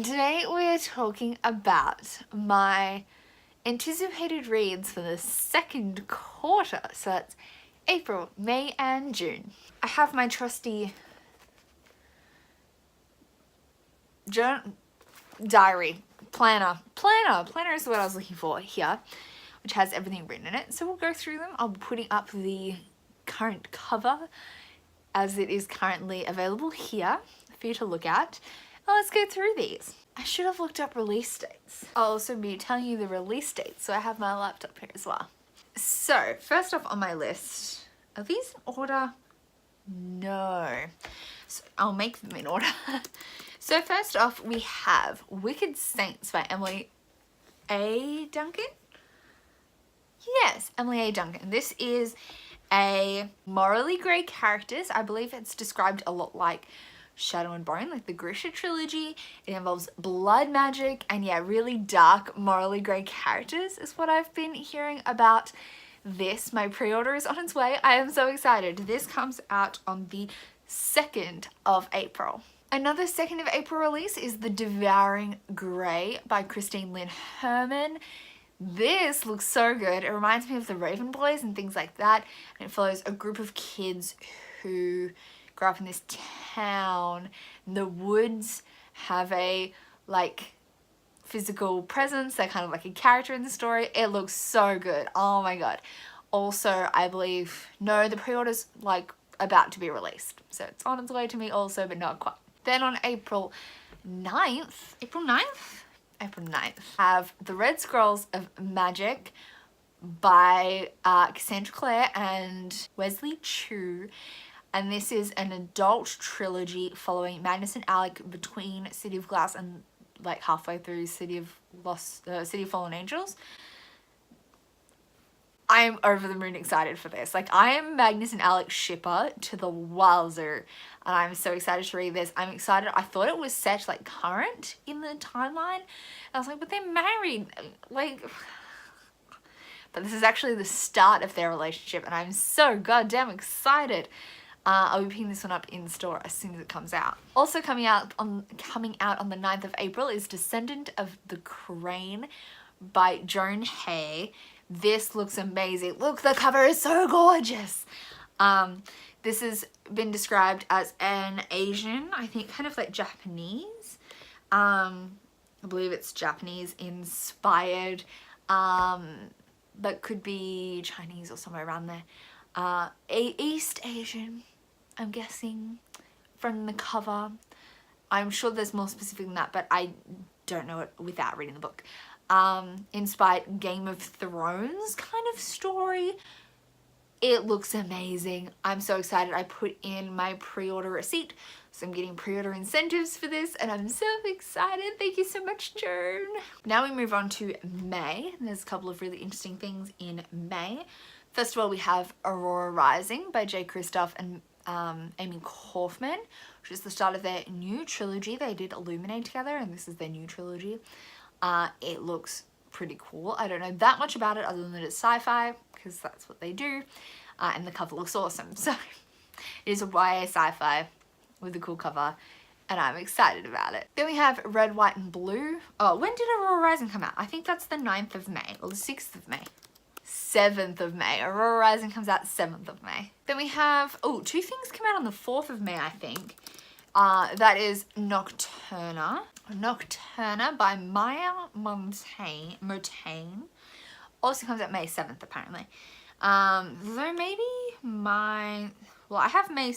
And today we're talking about my anticipated reads for the second quarter. So that's April, May and June. I have my trusty diary, planner is what I was looking for here, which has everything written in it. So we'll go through them. I'll be putting up the current cover as it is currently available here for you to look at. Well, let's go through these. I should have looked up release dates. I'll also be telling you the release dates, so I have my laptop here as well. So first off on my list, are these in order? No. So I'll make them in order. So first off we have Wicked Saints by Emily A. Duncan? Yes, Emily A. Duncan. This is a morally grey characters. I believe it's described a lot like Shadow and Bone, like the Grisha trilogy. It involves blood magic and yeah, really dark, morally grey characters is what I've been hearing about this. My pre-order is on its way. I am so excited. This comes out on the 2nd of April. Another 2nd of April release is The Devouring Grey by Christine Lynn Herman. This looks so good. It reminds me of the Raven Boys and things like that. And it follows a group of kids who grow up in this town. The woods have a like physical presence. They're kind of like a character in the story. It looks so good. Oh my god. Also, I believe, no, the pre-order's like about to be released. So it's on its way to me also, but not quite. Then on April 9th, have The Red Scrolls of Magic by Cassandra Clare and Wesley Chu. And this is an adult trilogy following Magnus and Alec between City of Glass and like halfway through City of Fallen Angels. I am over the moon excited for this. Like, I am Magnus and Alec shipper to the wowzer, and I'm so excited to read this. I'm excited. I thought it was set like current in the timeline. I was like, but they're married, like. But this is actually the start of their relationship, and I'm so goddamn excited. I'll be picking this one up in store as soon as it comes out. Also coming out on the 9th of April is Descendant of the Crane by Joan Hay. This looks amazing. Look, the cover is so gorgeous. This has been described as an Asian, I think kind of like Japanese. I believe it's Japanese inspired, but could be Chinese or somewhere around there. East Asian, I'm guessing, from the cover. I'm sure there's more specific than that, but I don't know it without reading the book. Inspired Game of Thrones kind of story. It looks amazing. I'm so excited. I put in my pre-order receipt, so I'm getting pre-order incentives for this, and I'm so excited. Thank you so much, Joan. Now we move on to May. There's a couple of really interesting things in May. First of all, we have Aurora Rising by Jay Kristoff and Amy Kaufman, which is the start of their new trilogy. They did Illuminate together, and this is their new trilogy. It looks pretty cool. I don't know that much about it other than that it's sci-fi, because that's what they do, and the cover looks awesome. So it is a YA sci-fi with a cool cover, and I'm excited about it. Then we have Red, White and Blue. Oh, when did Aurora Rising come out? I think that's the 9th of May, or the 6th of May. 7th of May. Aurora Rising comes out 7th of May. Then we have, oh, two things come out on the 4th of May, I think. That is Nocturna by Maya Montaigne. Also comes out May 7th, apparently. Though maybe I have May,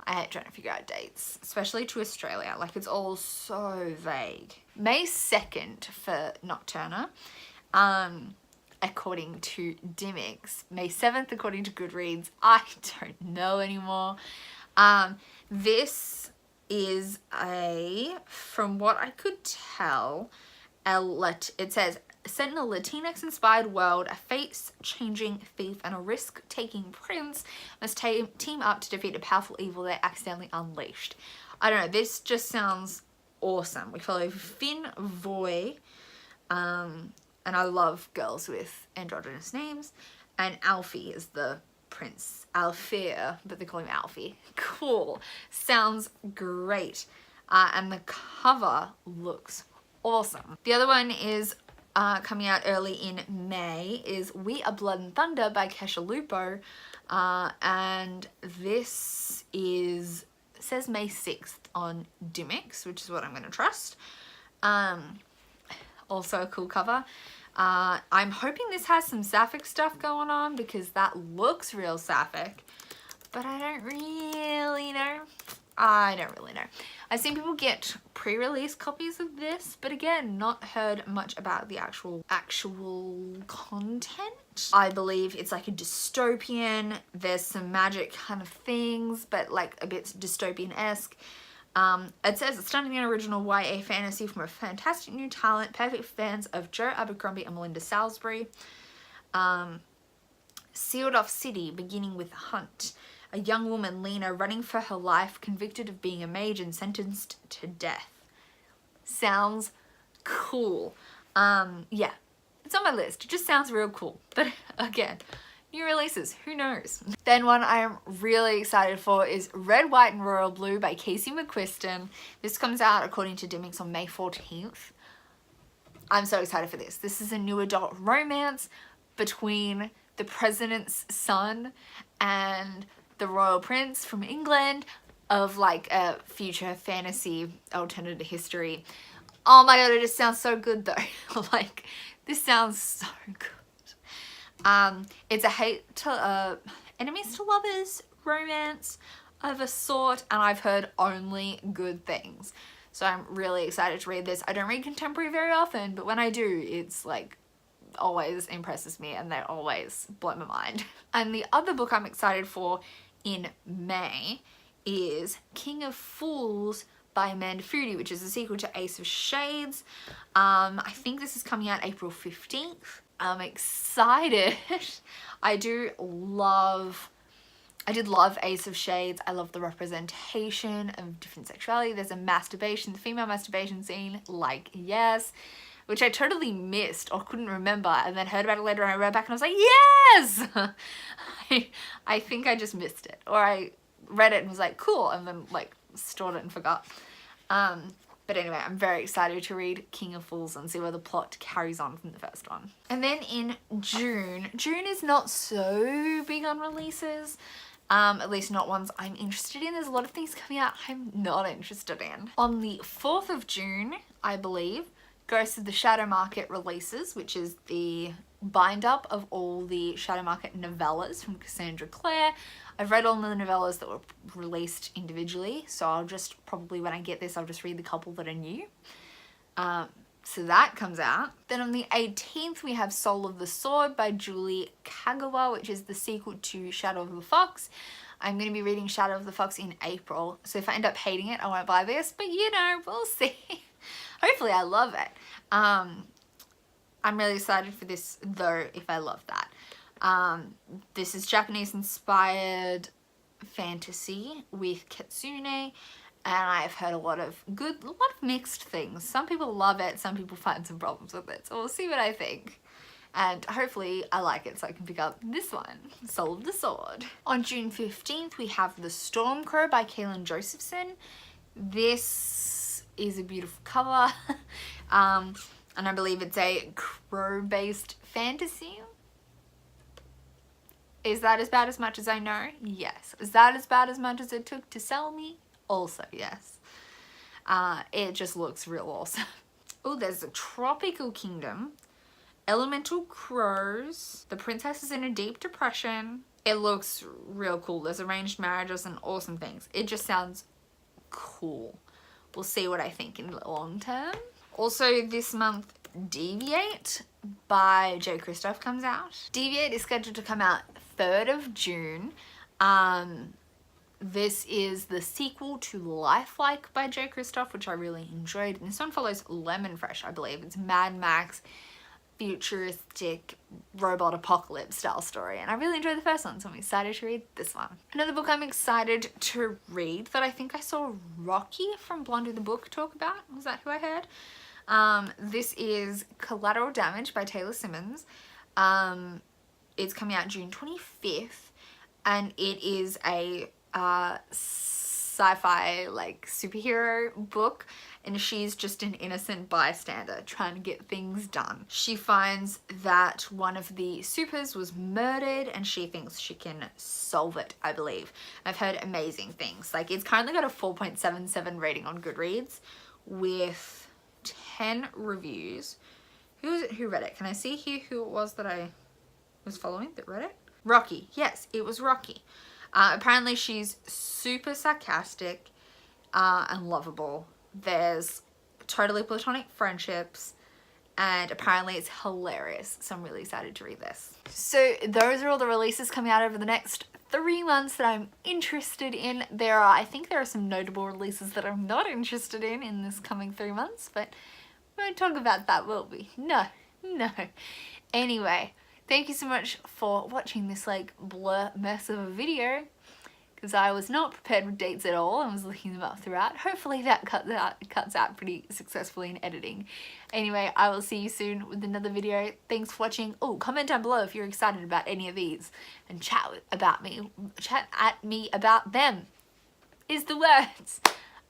I trying to figure out dates, especially to Australia. Like, it's all so vague. May 2nd for Nocturna, according to Dimmicks. May 7th according to Goodreads. I don't know anymore. This is from what I could tell, it says, set in a Latinx-inspired world, a face-changing thief and a risk-taking prince must team up to defeat a powerful evil they accidentally unleashed. I don't know, this just sounds awesome. We follow Finn Voy, and I love girls with androgynous names, and Alfie is the prince. Alfea, but they call him Alfie. Cool. Sounds great. And the cover looks awesome. The other one is coming out early in May, is We Are Blood and Thunder by Kesha Lupo, and this is, says May 6th on Dimmix, which is what I'm going to trust. Also a cool cover. I'm hoping this has some sapphic stuff going on because that looks real sapphic, but I don't really know. I've seen people get pre-release copies of this, but again, not heard much about the actual content. I believe it's like a dystopian. There's some magic kind of things, but like a bit dystopian-esque. It says a stunning and original YA fantasy from a fantastic new talent, perfect for fans of Joe Abercrombie and Melinda Salisbury. Sealed off city, beginning with a hunt. A young woman, Lena, running for her life, convicted of being a mage and sentenced to death. Sounds cool. Yeah, it's on my list. It just sounds real cool. But again, new releases, who knows? Then one I'm really excited for is Red, White and Royal Blue by Casey McQuiston. This comes out according to Dimmix on May 14th. I'm so excited for this. This is a new adult romance between the president's son and the royal prince from England of like a future fantasy alternative history. Oh my god, it just sounds so good though. Like, this sounds so good. It's a enemies to lovers romance of a sort, and I've heard only good things. So I'm really excited to read this. I don't read contemporary very often, but when I do, it's like always impresses me and they always blow my mind. And the other book I'm excited for in May is King of Fools by Amanda Foody, which is a sequel to Ace of Shades. I think this is coming out April 15th. I'm excited. I did love Ace of Shades. I love the representation of different sexuality. There's a masturbation, the female masturbation scene, like yes, which I totally missed or couldn't remember, and then heard about it later and I read back and I was like, yes! I think I just missed it, or I read it and was like, cool, and then like stored it and forgot. But anyway, I'm very excited to read King of Fools and see where the plot carries on from the first one. And then in June is not so big on releases, at least not ones I'm interested in. There's a lot of things coming out I'm not interested in. On the 4th of June, I believe, Ghosts of the Shadow Market releases, which is the bind up of all the Shadow Market novellas from Cassandra Clare. I've read all the novellas that were released individually, so I'll just probably, when I get this, I'll just read the couple that are new. So that comes out. Then on the 18th, we have Soul of the Sword by Julie Kagawa, which is the sequel to Shadow of the Fox. I'm going to be reading Shadow of the Fox in April, so if I end up hating it, I won't buy this, but you know, we'll see. Hopefully I love it. I'm really excited for this though, if I love that. This is Japanese inspired fantasy with kitsune, and I've heard a lot of mixed things. Some people love it, some people find some problems with it, so we'll see what I think. And hopefully I like it so I can pick up this one, Soul of the Sword. On June 15th, we have The Stormcrow by Kaylin Josephson. This is a beautiful cover. And I believe it's a crow-based fantasy. Is that as bad as much as I know? Yes. Is that as bad as much as it took to sell me? Also, yes. It just looks real awesome. Oh, there's a Tropical Kingdom. Elemental crows. The princess is in a deep depression. It looks real cool. There's arranged marriages and awesome things. It just sounds cool. We'll see what I think in the long term. Also this month, Deviate by Joe Christoph comes out. Deviate is scheduled to come out 3rd of June. This is the sequel to Lifelike by Joe Christoph, which I really enjoyed. And this one follows Lemon Fresh, I believe. It's Mad Max, futuristic robot apocalypse style story, and I really enjoyed the first one, so I'm excited to read this one. Another book I'm excited to read that I think I saw Rocky from Blondie the Book talk about. Was that who I heard? This is Collateral Damage by Taylor Simmons. It's coming out June 25th, and it is a sci-fi like superhero book, and she's just an innocent bystander trying to get things done. She finds that one of the supers was murdered and she thinks she can solve it, I believe. I've heard amazing things. Like, it's currently got a 4.77 rating on Goodreads with 10 reviews. Who is it who read it? Can I see here who it was that I was following that read it? Rocky. Yes, it was Rocky. Apparently she's super sarcastic and lovable. There's totally platonic friendships, and apparently it's hilarious. So I'm really excited to read this. So those are all the releases coming out over the next 3 months that I'm interested in. I think there are some notable releases that I'm not interested in this coming 3 months, but we won't talk about that, will we? No. Anyway, thank you so much for watching this like blur mess of a video, because I was not prepared with dates at all. I was looking them up throughout. Hopefully that cuts out pretty successfully in editing. Anyway, I will see you soon with another video. Thanks for watching. Oh, comment down below if you're excited about any of these, and chat at me about them is the words.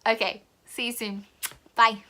Okay, see you soon. Bye.